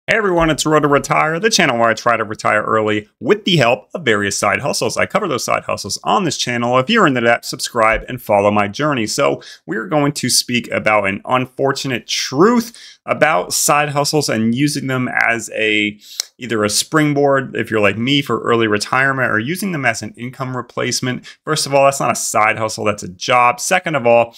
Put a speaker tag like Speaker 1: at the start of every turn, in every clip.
Speaker 1: Hey everyone, it's Road to Retire, the channel where I try to retire early with the help of various side hustles. I cover those side hustles on this channel. If you're into that, subscribe and follow my journey. So we're going to speak about an unfortunate truth about side hustles and using them as either a springboard, if you're like me, for early retirement, or using them as an income replacement. First of all, that's not a side hustle, that's a job. Second of all,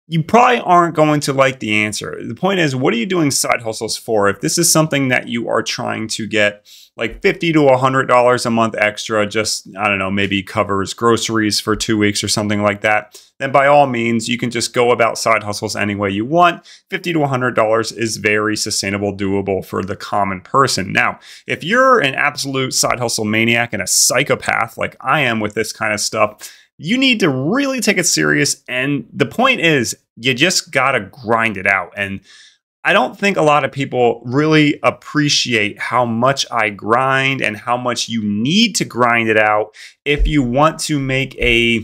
Speaker 1: you probably aren't going to like the answer. The point is, what are you doing side hustles for? If this is something that you are trying to get like $50 to $100 a month extra, just, I don't know, maybe covers groceries for 2 weeks or something like that, then by all means, you can just go about side hustles any way you want. $50 to $100 is very sustainable, doable for the common person. Now, if you're an absolute side hustle maniac and a psychopath like I am with this kind of stuff, you need to really take it serious. And the point is, you just gotta grind it out. And I don't think a lot of people really appreciate how much I grind and how much you need to grind it out if you want to make a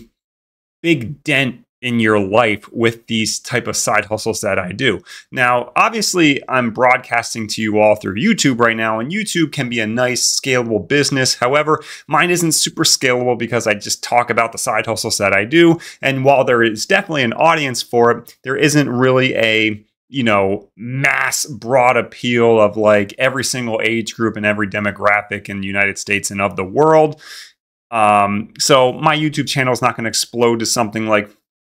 Speaker 1: big dent in your life with these type of side hustles that I do. Now, obviously, I'm broadcasting to you all through YouTube right now, and YouTube can be a nice scalable business. However, mine isn't super scalable because I just talk about the side hustles that I do. And while there is definitely an audience for it, there isn't really a mass broad appeal of like every single age group and every demographic in the United States and of the world. So my YouTube channel is not going to explode to something like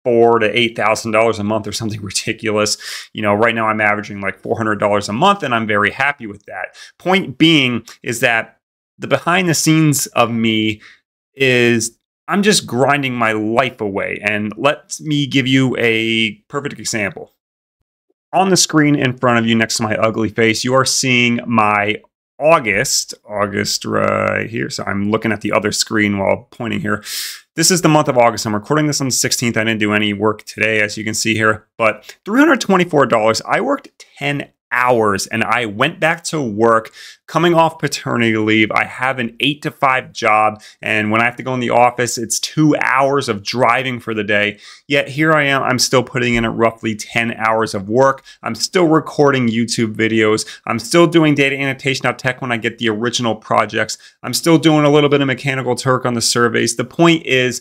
Speaker 1: $4,000 to $8,000 a month or something ridiculous. Right now I'm averaging like $400 a month, and I'm very happy with that. Point being is that the behind the scenes of me is I'm just grinding my life away. And let me give you a perfect example. On the screen in front of you next to my ugly face, you are seeing my August right here. So I'm looking at the other screen while pointing here. This is the month of August. I'm recording this on the 16th. I didn't do any work today, as you can see here, but $324. I worked 10 hours and I went back to work coming off paternity leave. I have an 8 to 5 job, and when I have to go in the office, it's 2 hours of driving for the day. Yet here I am, I'm still putting in roughly 10 hours of work. I'm still recording YouTube videos. I'm still doing dataannotation.tech when I get the original projects. I'm still doing a little bit of Mechanical Turk on the surveys. The point is,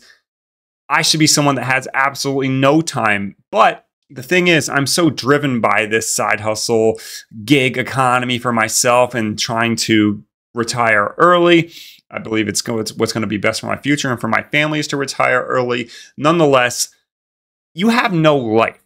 Speaker 1: I should be someone that has absolutely no time, but the thing is, I'm so driven by this side hustle gig economy for myself and trying to retire early. I believe it's what's going to be best for my future and for my family is to retire early. Nonetheless, you have no life.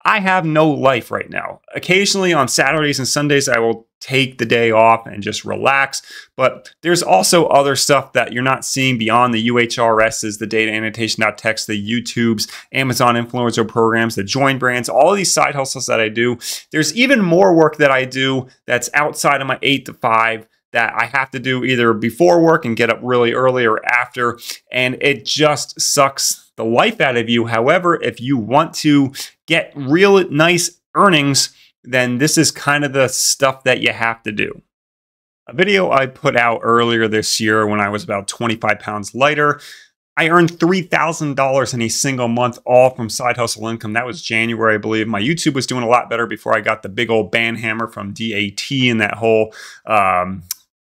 Speaker 1: I have no life right now. Occasionally on Saturdays and Sundays, I will take the day off and just relax. But there's also other stuff that you're not seeing beyond the UHRSs, the dataannotation.tech, the YouTubes, Amazon influencer programs, the join brands, all of these side hustles that I do. There's even more work that I do that's outside of my 8 to 5 that I have to do either before work and get up really early or after. And it just sucks the life out of you. However, if you want to get real nice earnings, then this is kind of the stuff that you have to do. A video I put out earlier this year when I was about 25 pounds lighter, I earned $3,000 in a single month, all from side hustle income. That was January, I believe. My YouTube was doing a lot better before I got the big old ban hammer from DAT and that whole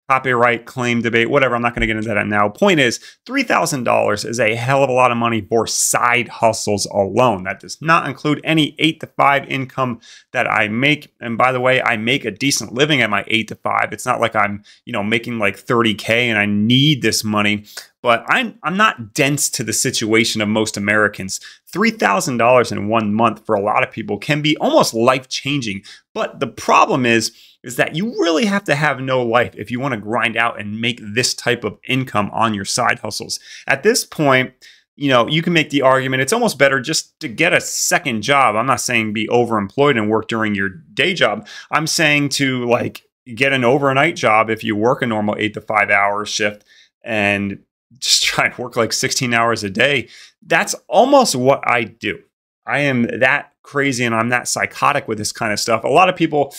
Speaker 1: copyright claim debate, whatever. I'm not going to get into that now. Point is, $3,000 is a hell of a lot of money for side hustles alone. That does not include any 8 to 5 income that I make. And by the way, I make a decent living at my 8 to 5. It's not like I'm, making like 30K and I need this money. But I'm not dense to the situation of most Americans. $3,000 in 1 month for a lot of people can be almost life-changing. But the problem is that you really have to have no life if you want to grind out and make this type of income on your side hustles. At this point, you can make the argument it's almost better just to get a second job. I'm not saying be overemployed and work during your day job. I'm saying to get an overnight job if you work a normal 8 to 5 hour shift and just try and work like 16 hours a day. That's almost what I do. I am that crazy and I'm that psychotic with this kind of stuff. A lot of people,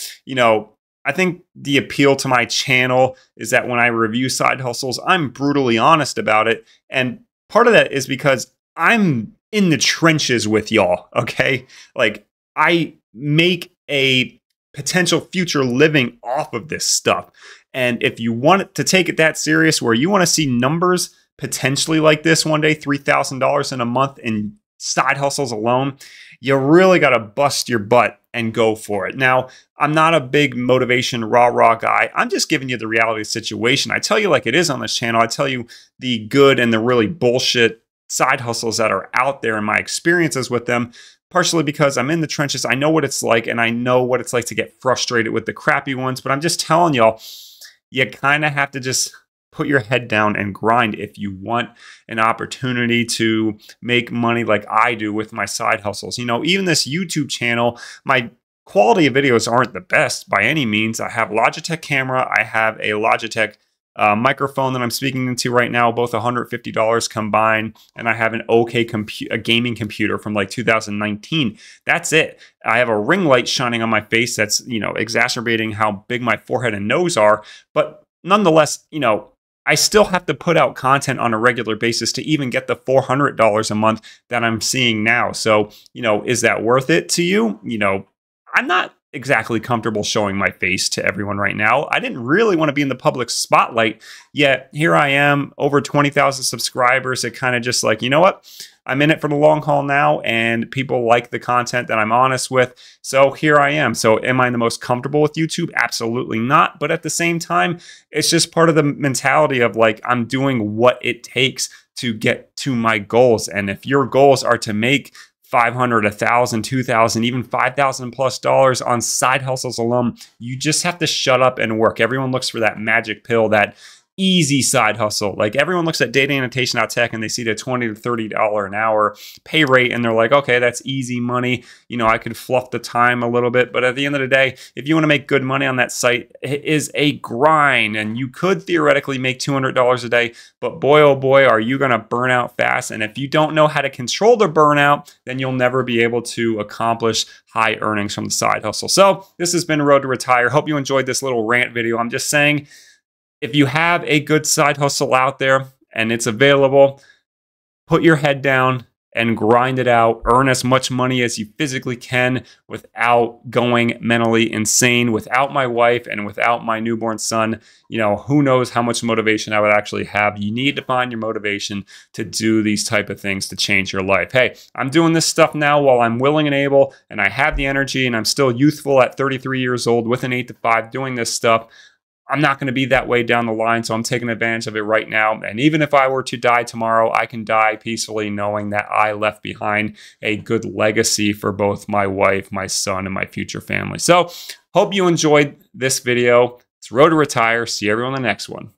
Speaker 1: I think the appeal to my channel is that when I review side hustles, I'm brutally honest about it. And part of that is because I'm in the trenches with y'all, okay? Like, I make a potential future living off of this stuff. And if you want to take it that serious, where you want to see numbers potentially like this one day, $3,000 in a month in side hustles alone, you really got to bust your butt and go for it. Now, I'm not a big motivation rah-rah guy. I'm just giving you the reality of the situation. I tell you like it is on this channel. I tell you the good and the really bullshit side hustles that are out there and my experiences with them, partially because I'm in the trenches. I know what it's like, and I know what it's like to get frustrated with the crappy ones, but I'm just telling y'all, you kind of have to just put your head down and grind if you want an opportunity to make money like I do with my side hustles. You know, even this YouTube channel, my quality of videos aren't the best by any means. I have Logitech camera. I have a Logitech microphone that I'm speaking into right now, both $150 combined, and I have an okay a gaming computer from like 2019. That's it. I have a ring light shining on my face that's, you know, exacerbating how big my forehead and nose are, but nonetheless, you know, I still have to put out content on a regular basis to even get the $400 a month that I'm seeing now. So, you know, is that worth it to you? You know, I'm not exactly comfortable showing my face to everyone right now. I didn't really want to be in the public spotlight, yet here I am, over 20,000 subscribers. It kind of just like, you know what? I'm in it for the long haul now, and people like the content that I'm honest with. So here I am. So am I the most comfortable with YouTube? Absolutely not. But at the same time, it's just part of the mentality of like, I'm doing what it takes to get to my goals. And if your goals are to make 500, 1,000, 2,000, even $5,000+ on side hustles alone, you just have to shut up and work. Everyone looks for that magic pill, that easy side hustle. Like everyone looks at dataannotation.tech and they see the $20 to $30 an hour pay rate and they're like, okay, that's easy money. You know, I could fluff the time a little bit. But at the end of the day, if you want to make good money on that site, it is a grind, and you could theoretically make $200 a day. But boy, oh boy, are you going to burn out fast. And if you don't know how to control the burnout, then you'll never be able to accomplish high earnings from the side hustle. So this has been Road to Retire. Hope you enjoyed this little rant video. I'm just saying, if you have a good side hustle out there and it's available, put your head down and grind it out. Earn as much money as you physically can without going mentally insane. Without my wife and without my newborn son, you know, who knows how much motivation I would actually have. You need to find your motivation to do these type of things to change your life. Hey, I'm doing this stuff now while I'm willing and able, and I have the energy, and I'm still youthful at 33 years old with an 8 to 5 doing this stuff. I'm not going to be that way down the line, so I'm taking advantage of it right now. And even if I were to die tomorrow, I can die peacefully knowing that I left behind a good legacy for both my wife, my son, and my future family. So hope you enjoyed this video. It's Road to Retire. See everyone in the next one.